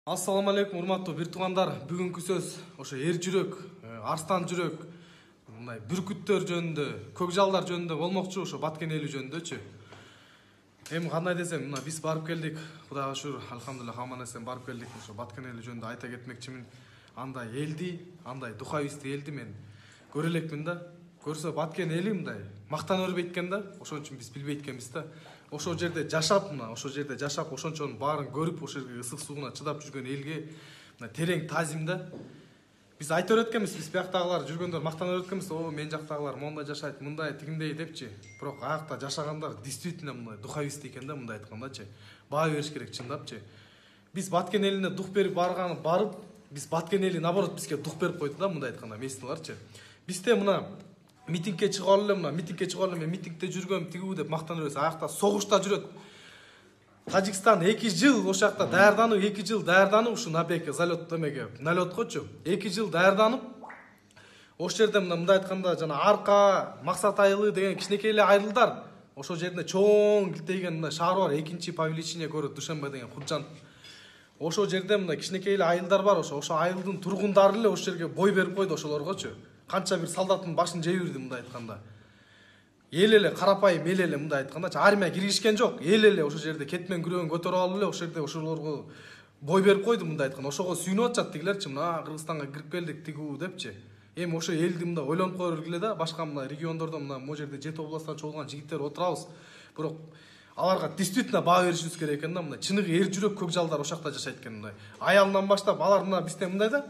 Assalamu алейкум, урматтуу бир туугандар. Бүгүнкү сөз ошо эр жүрөк, арстан жүрөк, мындай бүркүттөр жөнүндө, көк жалдар жөнүндө болмокчу, ошо Баткен эли жөнүндөчү. Эми кандай десем, мына биз барып келдик. Кудайга шүгүр, алхамдулилlah, аман эсен барып келдик. Ошо Баткен эли жөнүндө айта кетмекчимин. Андай элди, андай духовистий элди мен көрө элекмин да. Көрсө Баткен эли мындай мактан өрбөйт экен да. Ошон үчүн биз билбейт экенбиз да. Ошол жерде жашап, ошончонун баарын көрүп, ошол жерге ысык сууна чыдап жүргөн элге терең таазим да. Биз айта өткөнбүз, биз бияктагылар жүргөндөр мактан өткөнбүз, о мен жактагылар мондай жашайт, мындай тигиндей депчи. Бирок аякта жашагандар действительно мындай духовистий экен да, мындай айткандачы. Баа бериш керек чындапчы. Биз Баткен элине дух берип барып, биз Баткен эли наоборот бизге дух берип койду да, мындай айтканда, местиларчы. Бизде мына митингке чыгып эле, мен митингде жүргөм, тигүү деп мактан өрөбүз. Аякта согушта жүрөт. Тажикстан 2 жыл ошол жакта даярданып, 2 жыл даярданып, ушу набекке, залет демеге, налеткочу 2 жыл даярданып, ошол жерде мындай айтканда, жана арка, максат айылы деген кичинекей эле айылдар, ошол жерде чоң килтейген мына шаар бар, 2-чи павеличине көрөт, Душанбе деген Куржан. Ошол жерде мына кичинекей эле айылдар бар, ошо айылдын тургундары эле ошол жерге бой берип койду ошолоргочу. Канча бир солдаттын башын жебирди мындай айтканда. Эл эле карапайым эл эле мындай айтканда, армия киргишкен жок. Эл эле ошол жерде кетмен күрөөгүн көтөрүп алып эле ошол жерде ошолорго бой берип койду мындай айтканда. Ошого сүйүнүп атышат тигилерчи, мына Кыргызстанга кирип келдик тигүү депчи. Эми ошо элди мындай ойлонуп көрө эле да, башка мына региондордо мына могу жерде жети областтан чогулган жигиттер отурабыз. Бирок аларга действительно баа беришибиз керек экен да, мындай чыныгы эр жүрөк көк жалдар ошол жакта жашайт экен мындай. Аялынан баштап алар мына бизде мындай да.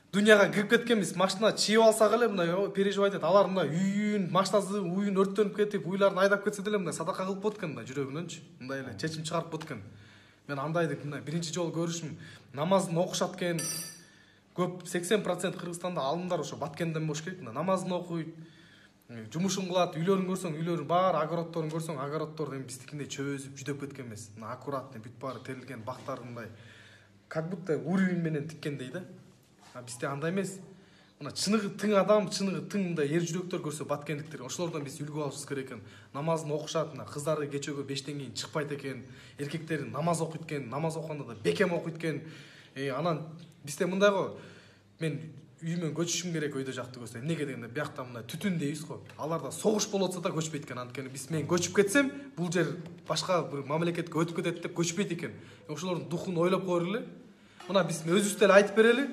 Дүйнөгө кирип кеткенбиз, машина чийип алсак эле мындай переживать этет. Алар мындай үйүн, машинасы үйүн өрттөнүп кетип, уйларын айдап кетсе деле мындай садака кылып болот экен мындай жүрөгүнөнчү. Мындай эле чечим чыгарып болот экен. Мен андайды мындай биринчи жолу көрүшүм. Намазын окушат экен. Көп 80% Кыргызстанда алымдар ошо Баткенден болуш керек. Намазын окуйт, жумушун кылат, үйлөрүн көрсөң, үйлөрү бар, огороддорун көрсөң, огороддор эми биздикиндей чөзүп, жүдөп кеткен эмес. Мына аккуратный, бүт баары терилген, бактар мындай как будто уровень менен тиккендей да. Бизде андай эмес. Мына чыныгы тың адам, чыныгы тың мындай эр жүрөктөр көрсө Баткендиктер, ошолордон биз үлгү алышыбыз керек экен. Намазын окушат, мына кыздары кечөөгө 5тен кийин чыкпайт экен, эркектер намаз окуйт экен, намаз окуганда да бекем окуйт экен. Анан бизде мындай го, мен үйүмөн көчүшүм керек өйдө жакты көрсөм. Эмнеге дегенде биякта мындай түтүн дейбиз го. Аларда согуш болуп атса да көчпөйт экен. Анткени биз мен көчүп кетсем, бул жер башка бир мамлекетке өтүп кетет деп көчпөйт экен. Ошолордун духун ойлоп көрөлү эле. Мына биз өзүбүз деле айтып берели.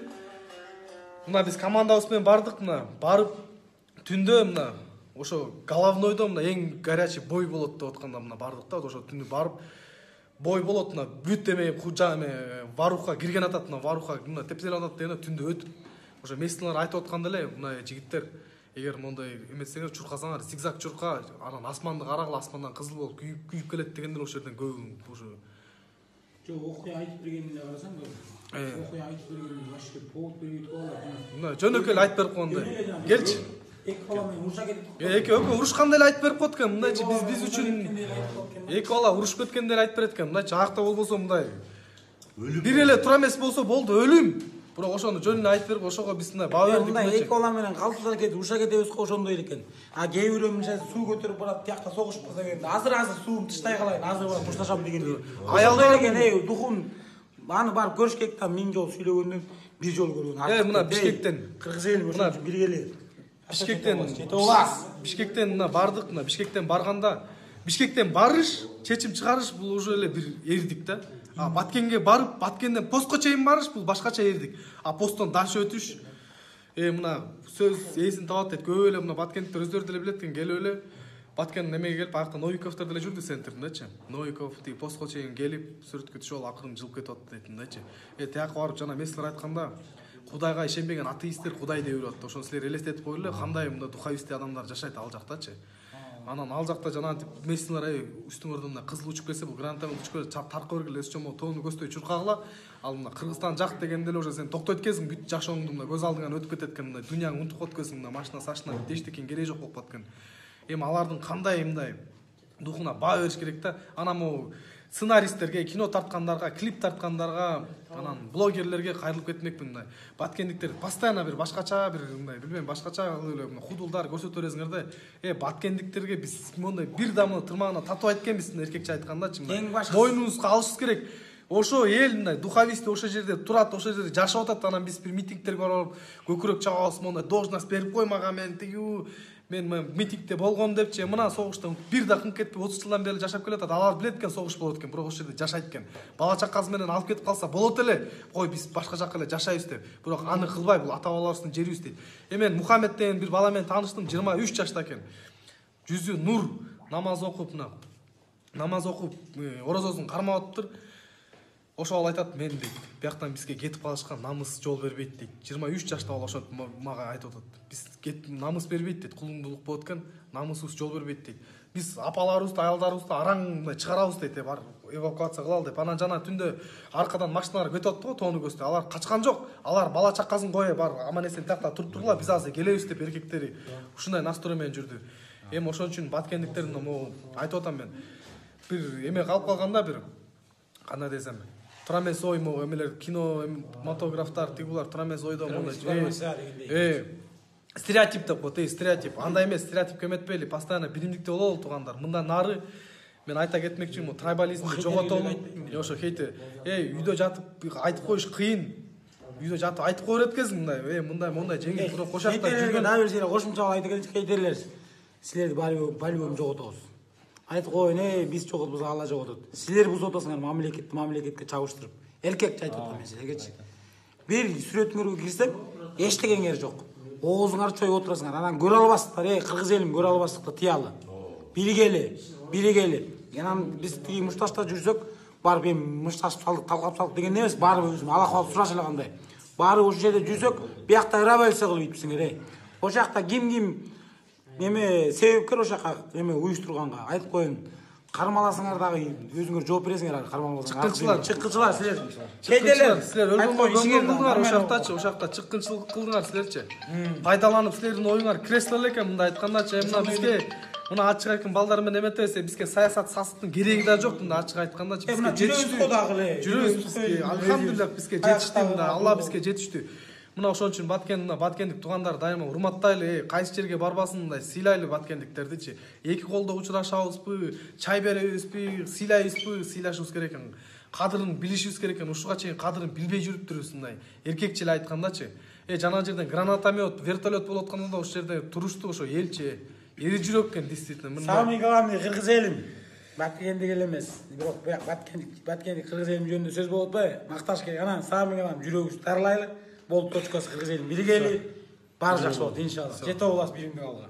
Мына биз командабыз менен бардык, мына барып түндө мына ошо головнойдо мына эң горячий бой болот деп атканда мына бардык да, ошо түндө барып бой болот, мына бүт эме кужа эме варуха кирген атат, мына варуха мына тепселеп атат дегенде түндө өтүп ошо местилер айтып атканда эле мына жигиттер эгер мондай эмесеңер чуркасаңар, зигзаг чурка, анан асманды карагыла, асмандан кызыл болуп күйүп келет дегендер ошол жерден көбүн ошо жок окуя айтып бергенин карасаң да. Окуя айтып бергенин башка повод бербейт го. Мына жөнөкөй эле айтып берип койгондой. Келчи. Эки бала менен уруша кетип. Экөө урушканда эле айтып берип коет экен. Мындайчы биз үчүн эки бала урушуп кеткенде эле айтып берет экен. Мындайчы акта болбосо мындай бир эле тура эмес болсо болду, өлүм. Бирок ошону жөнүнө айтып берип, ошого биз мындай баа бердик. Мындай эки бала менен калпсыза кетип, уруша кетебиз го, ошондой экен. Кээ бирөө мынча суу көтөрүп барат, тиякта согушуп калса керек. Азыр сууну тыштай калайын, азыр барып мушташам дегендей. Аялдар деген духун аны барып көрүш керек да, 1000 жолу сүйлөгөндөн бир жолу көргөн. Мына Бишкектен, Кыргыз эли ошо биргеле. Бишкектен мына бардык, мына Бишкектен барганда, Бишкектен барыш, чечим чыгарыш бул уже эле бир эрдик да. Баткенге барып, Баткенден постко чейин барыш бул башкача эрдик. Посттон дальше өтүш, мына сөз эсин табат дейт. Көп эле мына Баткендиктер өздөрү деле билет экен, келип эле Баткен немеге келип, аякта Новиковдор деле жүрдү центрдечи. Новиков тиги постко чейин келип, сүрөткө түшүп алып акырын жылып кетип атты дейт мындайчы. Тияка барып жана местилер айтканда, Кудайга ишенбеген атеисттер Кудай деп жүрөт. Ошону силер элестетип койгула, кандай мында духовистий адамдар жашайт ал жактачы. Анан ал жакта жана местилер үстүңөрдөн мына кызыл учуп келсе, бул гранатамен учуп келсе, таркы бергиле чомо тоону көздөй чуркагыла. Ал мына Кыргызстан жак дегенде эле уже сен токтойт экенсиң, бүт жашооңду мына көз алдыңан өтүп кетет экен, мына дүйнөңдү унутуп коет экенсиң, мына машина сашына эчтекенин кереги жок болуп калат экен. Эми алардын кандай мындай духуна баа бериш керек да. Анан могу сценаристтерге, кино тарткандарга, клип тарткандарга, анан блогерлерге кайрылып кетмекмин. Мындай Баткендиктер постоянно бир башкача, бир мындай билбейм, башкача эле худулдар көрсөтө бересиңер да. Баткендиктерге биз мондай бир дамы тырмагына татуу айткенбиз, эркекче айткандачы. Мойнубузга алышыбыз керек. ошо эл мындай духовенство ошо жерде турат, ошо жерде жашап атат. Анан биз бир митингтерге барып көкүрөк чабабыз, мондай должность берип кой мага, мен тигүү мен митингде болгом депчи. Мына согуштан бир да кынып кетпей 30 жылдан бери жашап келатат. Алар билет экен согуш болот экен, бирок ошо жерде жашайт экен. Бала чакасы менен алып кетип калса болот эле. Кой биз башка жакка эле жашайбыз деп. Бирок аны кылбай, бул ата бабаларыбыздын жерибиз дейт. Мен Мухаммед деген бир бала менен тааныштым, 23 жашта экен. Жүзү нур, намаз окуп, орозосун кармап атыптыр. Ошо ал айтат, мен дейт, бияктан бизге кетип калышка намыс жол бербейт дейт. 23 жашта ал ошо мага айтып атат. Биз намыс бербейт дейт, кулуңдулук болот экен, намысыбыз жол бербейт дейт. Биз апаларыбызды, аялдарыбызды араң чыгарабыз дейт, бар эвакуация кылалы деп. Анан жана түндө аркадан машиналар өтүп атты го, тоону көстө. Алар качкан жок. Алар бала чакасын коюп, бар аман-эсен тиякта туруп тургула, биз азыр келебиз деп эркектери ушундай настрой менен жүрдү. Эми ошон үчүн баткендиктердин айтып атам мен. Бир эме калып калганда, бир кандай десем, тура эмес ой, эмелер кинематографтар тигулар тура эмес ойдо стереотип деп коет, стереотип. Андай эмес, стереотипке эметпейли, постоянно биримдикте бололу туугандар. Мындан нары мен айта кетмекчимин, трайбализмди жоготолу. Ошо хейте, үйдө жатып айтып коюш кыйын. Үйдө жатып айтып кое берет экенсиң мындай, мондай жеңил туруп кошакта жүргөн. Абир кошумча айтып кетчи кейтерлер. Силерди балбөм жоготобуз. Айтып коеюн, биз жоготубуз, Алла жоготот. Силер бузуп атасыңар мамлекетке чабыштырып. Эркекче айтып атам мен силергечи. Бир сүрөтүңөргө кирсем, эчтегеңер жок. Оозуңар чоюп отурасыңар. Анан көрө албастыктар, кыргыз элим көрө албастыкты тыялы. Биригели. Анан биз тиги мушташта жүрсөк, барып мушташ салдык, талкап салдык деген эмес, барып өзүм алакалып сураш эле кандай. Барып ошол жерде жүрсөк, биякта революция кылып ийипсиңер, Ошол жакта ким эме себепкер, ошол жака эме уюштурганга айтып коеюн. Кармаласыңар дагы өзүңөр жооп бересиңер, кармаласаңар. Чыккынчылар силер. Чейделер, силер өлгөнгө ошол жакта чыккынчылык кылдыңар силерчи. Пайдаланып силердин оюңар кресло эле экен, мындай айткандачы, мына бизге мына ачык айткан балдар менен эметебиз, бизге саясат сасыктын кереги да жок, мында ачык айткандачы. Бизге жетиштүү дагы эле. Жүрөбүз, алхамдулилlah бизге жетиштүү, мында Алла бизге жетиштүү. Мына ошон үчүн баткендик туугандар дайыма урматтайлы, кайсы жерге барбасын мындай сыйлайлы баткендиктердичи. Эки колдо учурашабызбы, чай беребизби, сыйлайбызбы, сыйлашыбыз керек экен. Кадырын билишибиз керек экен. Ушуга чейин кадырын билбей жүрүптүрбүз мындай. Эркекче эле айткандачы. Жана жерден гранатомет, вертолет болуп атканда ошол жерде турушту ошо элчи. Эри жүрөк экен действительно. Самый главный кыргыз элим. Баткендик эле эмес. Бирок баткендик кыргыз элим жөнүндө сөз болуп атпайбы? Макташ керек. Анан самый главный жүрөгүбүздү дарылайлы. Болуп точкасы кыргыз элин биригели. Баары жакшы болот иншалла. Жете алабыз биримдик алга.